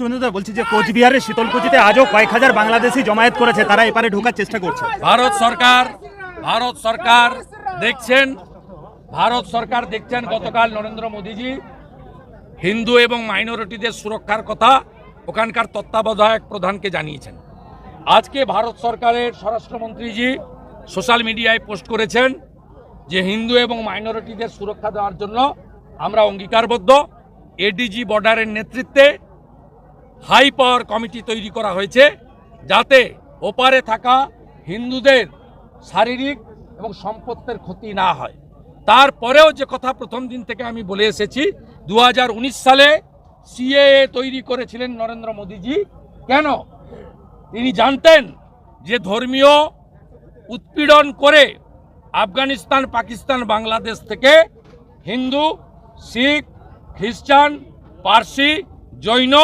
শুভেন্দুদা, বলছি যে কোচবিহারের শীতলকুচিতে আজও কয়েক হাজার বাংলাদেশি জমায়েত করেছে, তারা এপারে ঢোকার চেষ্টা করছে। ভারত সরকার দেখছেন গতকাল নরেন্দ্র মোদীজি হিন্দু এবং মাইনরিটিদের সুরক্ষার কথা ওখানকার তত্ত্বাবধায়ক প্রধানকে জানিয়েছেন। আজকে ভারত সরকারের স্বরাষ্ট্রমন্ত্রীজি সোশ্যাল মিডিয়ায় পোস্ট করেছেন যে হিন্দু এবং মাইনরিটিদের সুরক্ষা দেওয়ার জন্য আমরা অঙ্গীকারবদ্ধ। এডিজি বর্ডারের নেতৃত্বে হাই পাওয়ার কমিটি তৈরি করা হয়েছে যাতে ওপারে থাকা হিন্দুদের শারীরিক এবং সম্পত্তির ক্ষতি না হয়। তারপরেও যে কথা প্রথম দিন থেকে আমি বলে এসেছি, 2019 সালে সিএএ তৈরি করেছিলেন নরেন্দ্র মোদীজি। কেন? তিনি জানতেন যে ধর্মীয় উৎপীড়ন করে আফগানিস্তান, পাকিস্তান, বাংলাদেশ থেকে হিন্দু, শিখ, খ্রিস্টান, পার্সি, জৈন